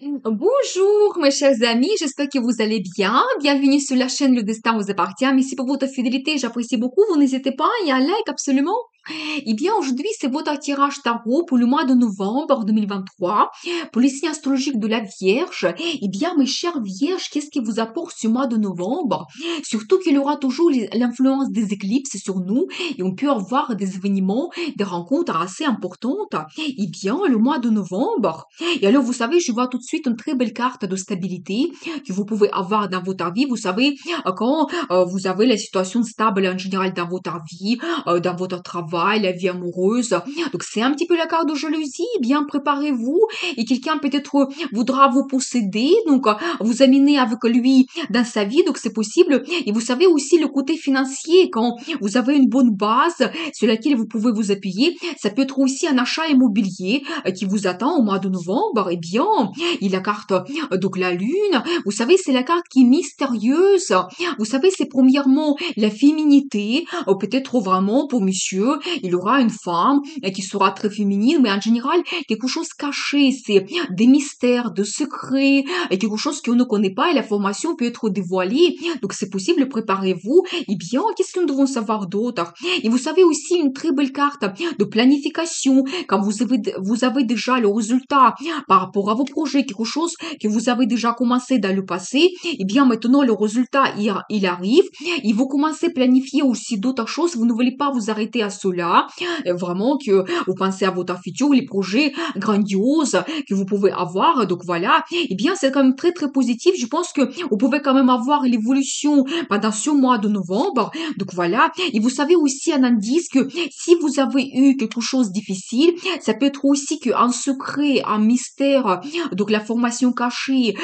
Bonjour mes chers amis, j'espère que vous allez bien. Bienvenue sur la chaîne Le Destin vous appartient. Merci pour votre fidélité, j'apprécie beaucoup. Vous n'hésitez pas, il y a un like absolument. Eh bien, aujourd'hui, c'est votre tirage tarot pour le mois de novembre 2023, pour les signes astrologiques de la Vierge. Eh bien, mes chères Vierges, qu'est-ce qui vous apporte ce mois de novembre? Surtout qu'il y aura toujours l'influence des éclipses sur nous et on peut avoir des événements, des rencontres assez importantes. Eh bien, le mois de novembre. Et alors, vous savez, je vois tout de suite une très belle carte de stabilité que vous pouvez avoir dans votre vie. Vous savez, quand vous avez la situation stable en général dans votre vie, dans votre travail, la vie amoureuse. Donc c'est un petit peu la carte de jalousie. Bien préparez-vous et quelqu'un peut-être voudra vous posséder, donc vous amener avec lui dans sa vie. Donc c'est possible. Et vous savez aussi le côté financier quand vous avez une bonne base sur laquelle vous pouvez vous appuyer. Ça peut être aussi un achat immobilier qui vous attend au mois de novembre. Eh bien, il la carte donc la lune. Vous savez, c'est la carte qui est mystérieuse. Vous savez, c'est premièrement la féminité, peut-être vraiment pour monsieur, il aura une femme qui sera très féminine, mais en général, quelque chose caché, c'est des mystères, de secrets, et quelque chose qu'on ne connaît pas et la formation peut être dévoilée. Donc c'est possible, préparez-vous. Eh bien, qu'est-ce que nous devons savoir d'autre? Et vous savez aussi une très belle carte de planification, quand vous avez déjà le résultat par rapport à vos projets, quelque chose que vous avez déjà commencé dans le passé, eh bien maintenant le résultat il arrive, et vous commencez à planifier aussi d'autres choses, vous ne voulez pas vous arrêter à cela, vraiment que vous pensez à votre futur, les projets grandioses que vous pouvez avoir, donc voilà, eh bien c'est quand même très très positif, je pense que vous pouvez quand même avoir l'évolution pendant ce mois de novembre, donc voilà, et vous savez aussi un indice que si vous avez eu quelque chose de difficile, ça peut être aussi qu'un secret, un mystère, donc la formation cachée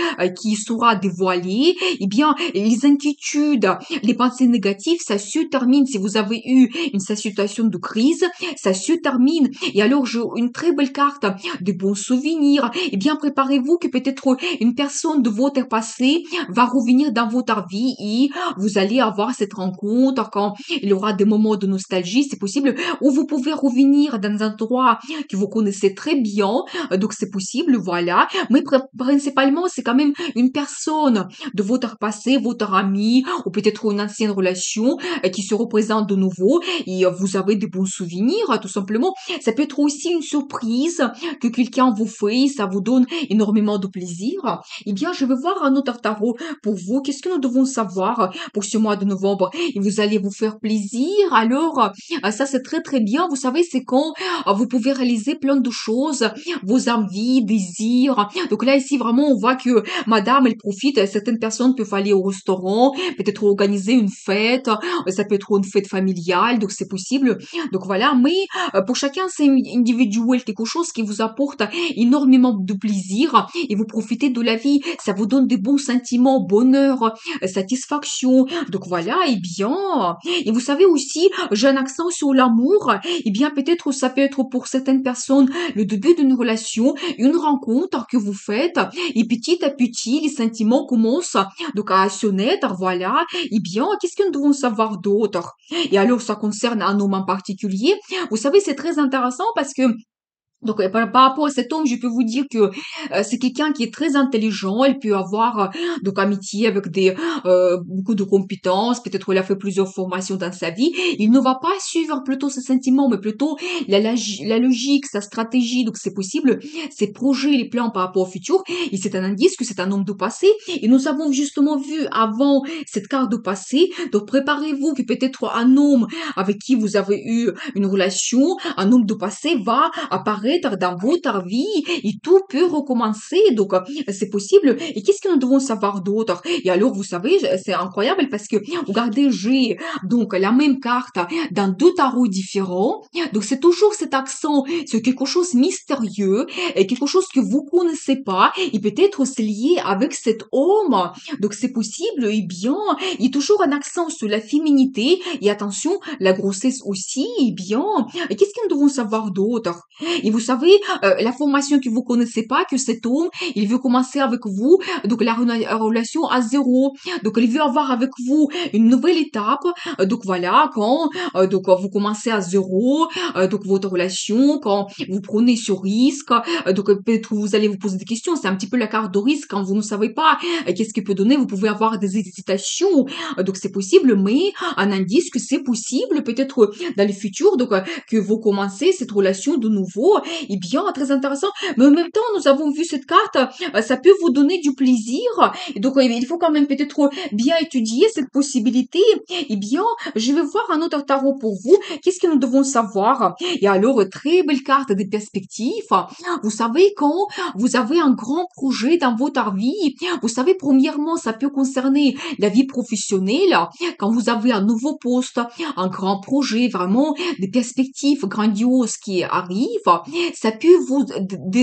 qui sera dévoilée, eh bien les inquiétudes, les pensées négatives, ça se termine si vous avez eu une situation de crise, ça se termine. Et alors, j'ai une très belle carte de bons souvenirs. Eh bien, préparez-vous que peut-être une personne de votre passé va revenir dans votre vie et vous allez avoir cette rencontre quand il y aura des moments de nostalgie, c'est possible, ou vous pouvez revenir dans un endroit que vous connaissez très bien, donc c'est possible, voilà. Mais principalement, c'est quand même une personne de votre passé, votre ami, ou peut-être une ancienne relation qui se représente de nouveau et vous avez des bons souvenirs, tout simplement. Ça peut être aussi une surprise que quelqu'un vous fait, ça vous donne énormément de plaisir. Eh bien, je vais voir un autre tarot pour vous. Qu'est-ce que nous devons savoir pour ce mois de novembre? Et vous allez vous faire plaisir. Alors, ça c'est très très bien. Vous savez, c'est quand vous pouvez réaliser plein de choses, vos envies, désirs. Donc là, ici, vraiment, on voit que madame, elle profite. Certaines personnes peuvent aller au restaurant, peut-être organiser une fête, ça peut être une fête familiale, donc c'est possible. Donc voilà, mais pour chacun, c'est individuel, quelque chose qui vous apporte énormément de plaisir et vous profitez de la vie. Ça vous donne des bons sentiments, bonheur, satisfaction. Donc voilà, et bien. Et vous savez aussi, j'ai un accent sur l'amour. Et bien, peut-être ça peut être pour certaines personnes le début d'une relation, une rencontre que vous faites, et petit à petit, les sentiments commencent donc à se naître, voilà. Eh bien, qu'est-ce que nous devons savoir d'autre? Et alors, ça concerne un homme en particulier. Vous savez, c'est très intéressant parce que donc, par rapport à cet homme, je peux vous dire que c'est quelqu'un qui est très intelligent. Il peut avoir donc amitié avec beaucoup de compétences. Peut-être il a fait plusieurs formations dans sa vie. Il ne va pas suivre plutôt ses sentiments, mais plutôt la logique, sa stratégie. Donc, c'est possible, ses projets, les plans par rapport au futur. Et c'est un indice que c'est un homme de passé. Et nous avons justement vu avant cette carte de passé. Donc, préparez-vous que peut-être un homme avec qui vous avez eu une relation, un homme de passé va apparaître dans votre vie et tout peut recommencer. Donc, c'est possible. Et qu'est-ce que nous devons savoir d'autre? Et alors, vous savez, c'est incroyable parce que, regardez, j'ai donc la même carte dans deux tarots différents. Donc, c'est toujours cet accent sur quelque chose de mystérieux et quelque chose que vous connaissez pas et peut-être c'est lié avec cet homme. Donc, c'est possible. Eh bien, il y a toujours un accent sur la féminité et attention, la grossesse aussi. Eh bien, et qu'est-ce que nous devons savoir d'autre? Et vous savez, l'information que vous connaissez pas, que cet homme, il veut commencer avec vous, donc relation à zéro. Donc, il veut avoir avec vous une nouvelle étape. Donc, voilà, quand vous commencez à zéro, donc votre relation, quand vous prenez ce risque, donc peut-être vous allez vous poser des questions. C'est un petit peu la carte de risque quand vous ne savez pas qu'est-ce qu'il peut donner. Vous pouvez avoir des hésitations. Donc, c'est possible, mais un indice que c'est possible, peut-être dans le futur, donc que vous commencez cette relation de nouveau. Eh bien, très intéressant. Mais en même temps, nous avons vu cette carte, ça peut vous donner du plaisir. Et donc, il faut quand même peut-être bien étudier cette possibilité. Eh bien, je vais voir un autre tarot pour vous. Qu'est-ce que nous devons savoir? Et alors, très belle carte des perspectives. Vous savez, quand vous avez un grand projet dans votre vie, vous savez, premièrement, ça peut concerner la vie professionnelle. Quand vous avez un nouveau poste, un grand projet, vraiment des perspectives grandioses qui arrivent, ça peut vous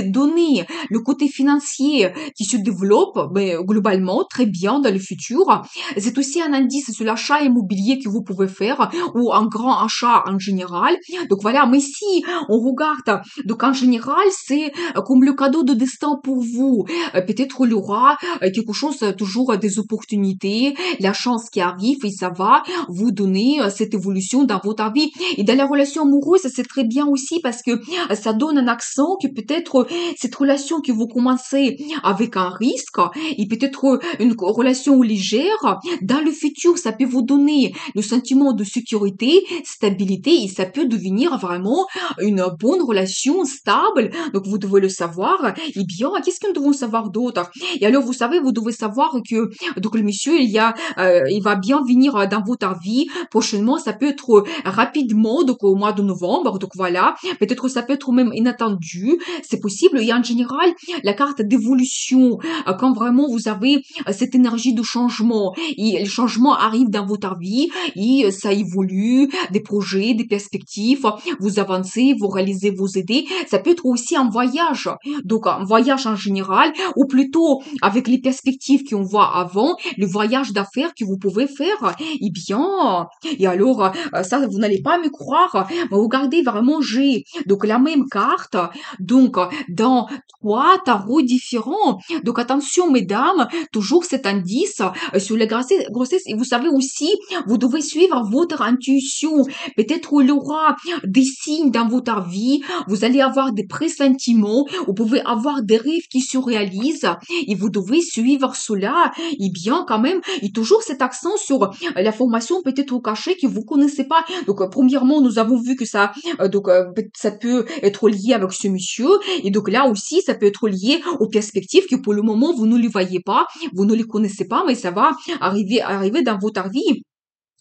donner le côté financier qui se développe mais globalement très bien dans le futur. C'est aussi un indice sur l'achat immobilier que vous pouvez faire ou un grand achat en général. Donc voilà, mais si on regarde, donc en général, c'est comme le cadeau de destin pour vous. Peut-être il y aura quelque chose, toujours des opportunités, la chance qui arrive et ça va vous donner cette évolution dans votre vie. Et dans la relation amoureuse, c'est très bien aussi parce que ça donne un accent que peut-être cette relation que vous commencez avec un risque et peut-être une relation légère, dans le futur, ça peut vous donner le sentiment de sécurité, stabilité et ça peut devenir vraiment une bonne relation stable. Donc, vous devez le savoir. Eh bien, qu'est-ce que nous devons savoir d'autre? Et alors, vous savez, vous devez savoir que, donc, le monsieur, il va bien venir dans votre vie prochainement. Ça peut être rapidement, donc au mois de novembre. Donc, voilà. Peut-être ça peut être même inattendu. C'est possible. Et en général, la carte d'évolution, quand vraiment vous avez cette énergie de changement et le changement arrive dans votre vie et ça évolue, des projets, des perspectives, vous avancez, vous réalisez vos idées. Ça peut être aussi un voyage. Donc, un voyage en général ou plutôt avec les perspectives qu'on voit avant, le voyage d'affaires que vous pouvez faire. Eh bien, et alors, ça, vous n'allez pas me croire, mais regardez vraiment, j'ai donc la même carte, donc dans trois tarots différents. Donc attention, mesdames, toujours cet indice sur la grossesse. Et vous savez aussi, vous devez suivre votre intuition. Peut-être il y aura des signes dans votre vie. Vous allez avoir des pressentiments. Vous pouvez avoir des rêves qui se réalisent. Et vous devez suivre cela. Et bien, quand même, il y a toujours cet accent sur la formation peut-être cachée que vous connaissez pas. Donc, premièrement, nous avons vu que ça, ça peut être lié avec ce monsieur. Et donc là aussi, ça peut être lié aux perspectives que pour le moment, vous ne les voyez pas, vous ne les connaissez pas, mais ça va arriver dans votre vie.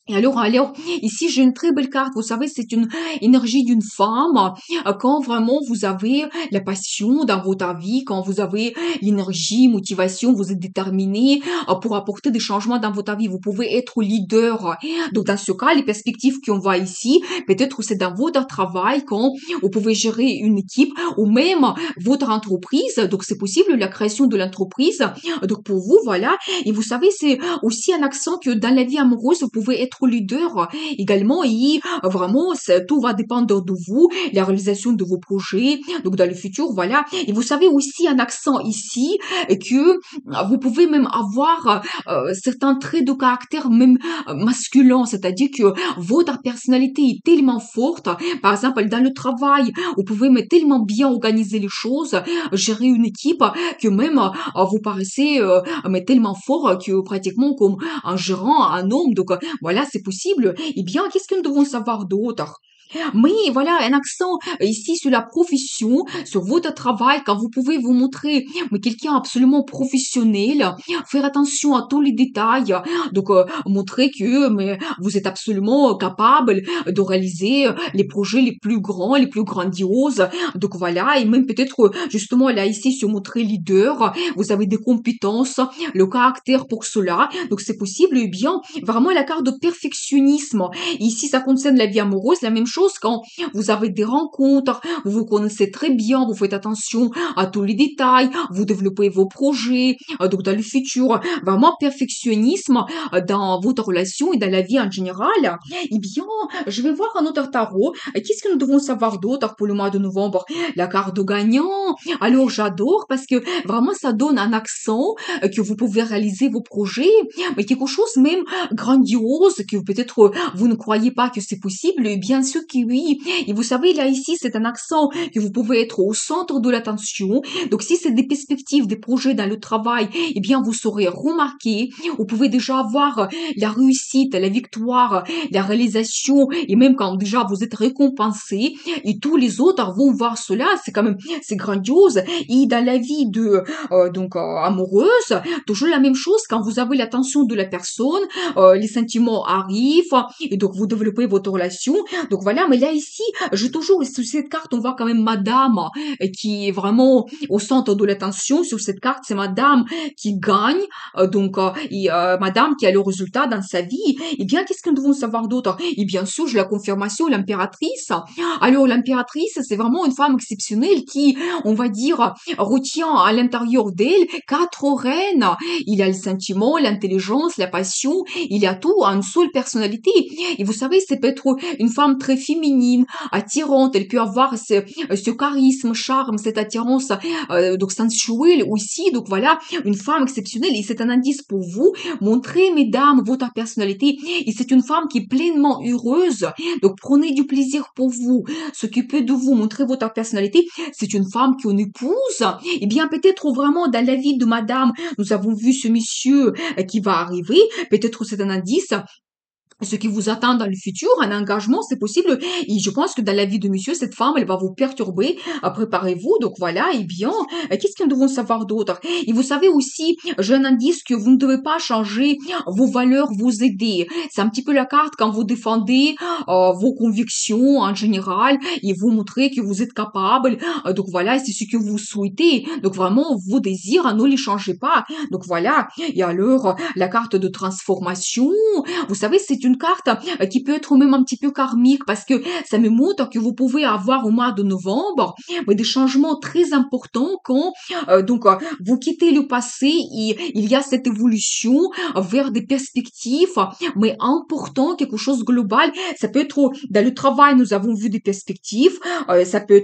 Et alors, ici, j'ai une très belle carte. Vous savez, c'est une énergie d'une femme. Quand vraiment vous avez la passion dans votre vie, quand vous avez l'énergie, motivation, vous êtes déterminé pour apporter des changements dans votre vie, vous pouvez être leader. Donc, dans ce cas, les perspectives qu'on voit ici, peut-être c'est dans votre travail, quand vous pouvez gérer une équipe ou même votre entreprise. Donc, c'est possible, la création de l'entreprise. Donc, pour vous, voilà. Et vous savez, c'est aussi un accent que dans la vie amoureuse, vous pouvez être leader également et vraiment, tout va dépendre de vous, la réalisation de vos projets, donc dans le futur, voilà. Et vous savez aussi un accent ici que vous pouvez même avoir certains traits de caractère même masculin, c'est-à-dire que votre personnalité est tellement forte, par exemple dans le travail, vous pouvez mais tellement bien organiser les choses, gérer une équipe que même vous paraissez mais tellement fort que pratiquement comme un gérant, un homme, donc voilà, c'est possible. Eh bien, qu'est-ce que nous devons savoir d'autre? Mais voilà, un accent ici sur la profession, sur votre travail, quand vous pouvez vous montrer mais quelqu'un absolument professionnel, faire attention à tous les détails, donc montrer que mais vous êtes absolument capable de réaliser les projets les plus grands, les plus grandioses. Donc voilà, et même peut-être justement là ici sur montrer leader, vous avez des compétences, le caractère pour cela. Donc c'est possible, et bien vraiment la carte de perfectionnisme. Ici ça concerne la vie amoureuse, la même chose chose quand vous avez des rencontres, vous vous connaissez très bien, vous faites attention à tous les détails, vous développez vos projets, donc dans le futur, vraiment perfectionnisme dans votre relation et dans la vie en général. Eh bien, je vais voir un autre tarot. Qu'est-ce que nous devons savoir d'autre pour le mois de novembre? La carte de gagnant. Alors, j'adore parce que vraiment, ça donne un accent que vous pouvez réaliser vos projets, mais quelque chose même grandiose que peut-être vous ne croyez pas que c'est possible. Et bien sûr que oui. Et vous savez, là, ici, c'est un accent que vous pouvez être au centre de l'attention. Donc, si c'est des perspectives, des projets dans le travail, eh bien, vous saurez remarquer. Vous pouvez déjà avoir la réussite, la victoire, la réalisation, et même quand déjà vous êtes récompensé, et tous les autres vont voir cela, c'est quand même, c'est grandiose. Et dans la vie de, amoureuse, toujours la même chose, quand vous avez l'attention de la personne, les sentiments arrivent, et donc vous développez votre relation. Donc voilà, mais là ici, j'ai toujours, sur cette carte, on voit quand même madame, qui est vraiment au centre de l'attention. Sur cette carte, c'est madame qui gagne, madame qui a le résultat dans sa vie. Eh bien, qu'est-ce que nous devons savoir d'autre? Et bien sûr, j'ai la confirmation, l'impératrice. Alors, l'impératrice, c'est vraiment une femme exceptionnelle qui, on va dire, retient à l'intérieur d'elle 4 reines. Il a le sentiment, l'intelligence, la passion, il a tout en une seule personnalité. Et vous savez, c'est peut-être une femme très féminine, attirante, elle peut avoir ce charisme, charme, cette attirance donc sensuelle aussi. Donc voilà, une femme exceptionnelle. Et c'est un indice pour vous. Montrez, mesdames, votre personnalité. Et c'est une femme qui est pleinement heureuse. Donc prenez du plaisir pour vous. S'occuper de vous, montrer votre personnalité. C'est une femme qui en épouse. Eh bien, peut-être vraiment dans la vie de madame, nous avons vu ce monsieur qui va arriver. Peut-être c'est un indice ce qui vous attend dans le futur, un engagement, c'est possible. Et je pense que dans la vie de monsieur, cette femme, elle va vous perturber. Préparez-vous. Donc voilà, eh bien, qu'est-ce que nous devons savoir d'autre? Et vous savez aussi, j'ai un indice que vous ne devez pas changer vos valeurs, vos idées. C'est un petit peu la carte quand vous défendez vos convictions en général et vous montrez que vous êtes capable. Donc voilà, c'est ce que vous souhaitez. Donc vraiment, vos désirs, ne les changez pas. Donc voilà. Et alors, la carte de transformation, vous savez, c'est une carte qui peut être même un petit peu karmique parce que ça me montre que vous pouvez avoir au mois de novembre mais des changements très importants quand vous quittez le passé et il y a cette évolution vers des perspectives mais important, quelque chose de global. Ça peut être dans le travail, nous avons vu des perspectives, ça peut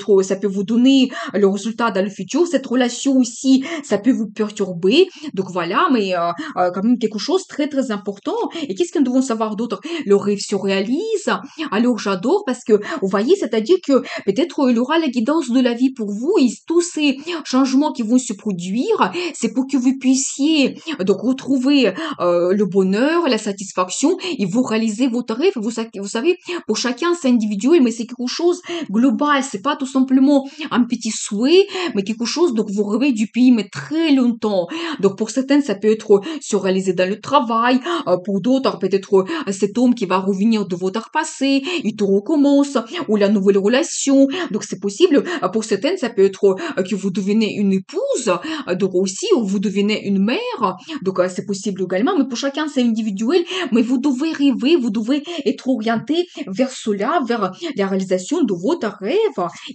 vous donner le résultat dans le futur. Cette relation aussi, ça peut vous perturber. Donc voilà, mais quand même quelque chose de très très important. Et qu'est-ce que nous devons savoir d'autre? Le rêve se réalise. Alors j'adore parce que vous voyez, c'est-à-dire que peut-être il aura la guidance de la vie pour vous et tous ces changements qui vont se produire, c'est pour que vous puissiez donc retrouver le bonheur, la satisfaction et vous réaliser votre rêve. Vous savez, pour chacun c'est individuel, mais c'est quelque chose global. C'est pas tout simplement un petit souhait, mais quelque chose donc vous rêvez depuis mais très longtemps. Donc pour certaines, ça peut être se réaliser dans le travail, pour d'autres, peut-être cet homme qui va revenir de votre passé, il te recommence, ou la nouvelle relation. Donc c'est possible. Pour certaines, ça peut être que vous devenez une épouse, donc aussi, ou vous devenez une mère. Donc c'est possible également, mais pour chacun, c'est individuel. Mais vous devez rêver, vous devez être orienté vers cela, vers la réalisation de votre rêve.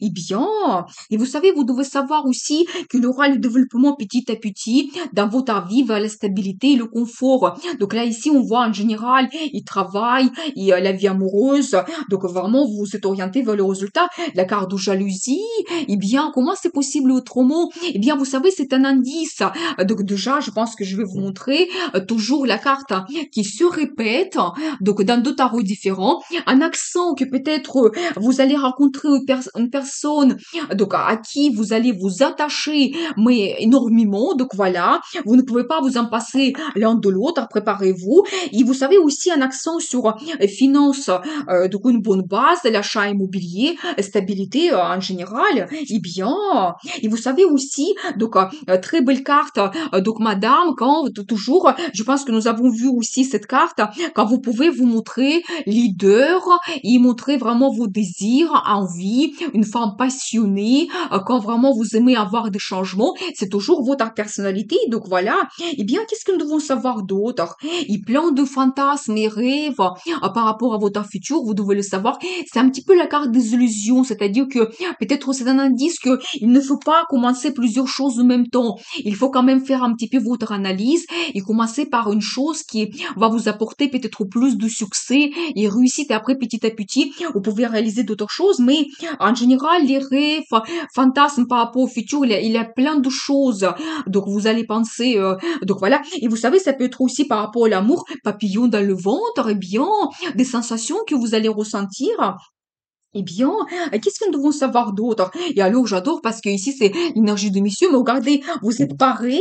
Eh bien, et vous savez, vous devez savoir aussi qu'il y aura le développement petit à petit dans votre vie vers la stabilité et le confort. Donc là, ici, on voit en général, il travaille, la vie amoureuse. Donc vraiment, vous êtes orienté vers le résultat. La carte de jalousie, eh bien, comment c'est possible autrement? Eh bien, vous savez, c'est un indice. Donc déjà, je pense que je vais vous montrer toujours la carte qui se répète, donc dans deux tarots différents. Un accent que peut-être vous allez rencontrer une personne donc à qui vous allez vous attacher, mais énormément. Donc voilà, vous ne pouvez pas vous en passer l'un de l'autre, préparez-vous. Et vous savez aussi un accent sur finance, donc une bonne base, l'achat immobilier, stabilité en général. Eh bien, et vous savez aussi, donc très belle carte, donc madame, quand toujours, je pense que nous avons vu aussi cette carte, quand vous pouvez vous montrer leader et montrer vraiment vos désirs, envie, une femme passionnée, quand vraiment vous aimez avoir des changements, c'est toujours votre personnalité. Donc voilà. Eh bien, qu'est-ce que nous devons savoir d'autre? Et plein de fantasmes et rêves rêves par rapport à votre futur, vous devez le savoir. C'est un petit peu la carte des illusions, c'est-à-dire que peut-être c'est un indice que il ne faut pas commencer plusieurs choses en même temps. Il faut quand même faire un petit peu votre analyse et commencer par une chose qui va vous apporter peut-être plus de succès et réussite. Et après, petit à petit, vous pouvez réaliser d'autres choses. Mais en général, les rêves, fantasmes par rapport au futur, il y a plein de choses. Donc, vous allez penser, donc voilà. Et vous savez, ça peut être aussi par rapport à l'amour, papillon dans le ventre, et bien, des sensations que vous allez ressentir. Eh bien, qu'est-ce que nous devons savoir d'autre? Et alors, j'adore parce que ici, c'est l'énergie de monsieur, mais regardez, vous êtes pareil.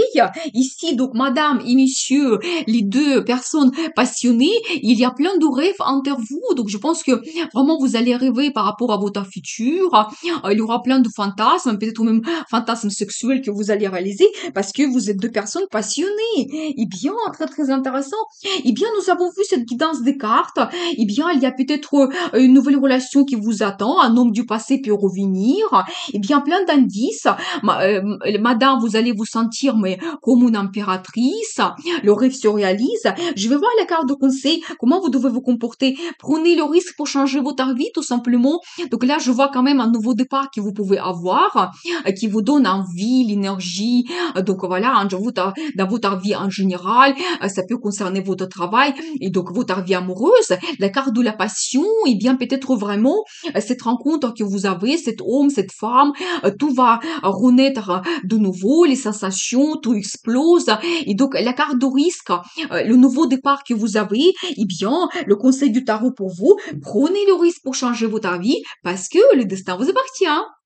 Ici, donc, madame et monsieur, les deux personnes passionnées, il y a plein de rêves entre vous. Donc, je pense que vraiment, vous allez rêver par rapport à votre futur. Il y aura plein de fantasmes, peut-être même fantasmes sexuels que vous allez réaliser parce que vous êtes deux personnes passionnées. Eh bien, très, très intéressant. Eh bien, nous avons vu cette guidance des cartes. Eh bien, il y a peut-être une nouvelle relation qui vous attend, un homme du passé peut revenir, et bien plein d'indices. Madame, vous allez vous sentir mais comme une impératrice, le rêve se réalise. Je vais voir la carte de conseil, comment vous devez vous comporter. Prenez le risque pour changer votre vie, tout simplement. Donc là, je vois quand même un nouveau départ que vous pouvez avoir, qui vous donne envie, l'énergie. Donc voilà, dans votre vie en général, ça peut concerner votre travail et donc votre vie amoureuse. La carte de la passion, et bien peut-être vraiment cette rencontre que vous avez, cet homme, cette femme, tout va renaître de nouveau, les sensations, tout explose. Et donc, la carte de risque, le nouveau départ que vous avez, eh bien, le conseil du tarot pour vous, prenez le risque pour changer votre vie parce que le destin vous appartient.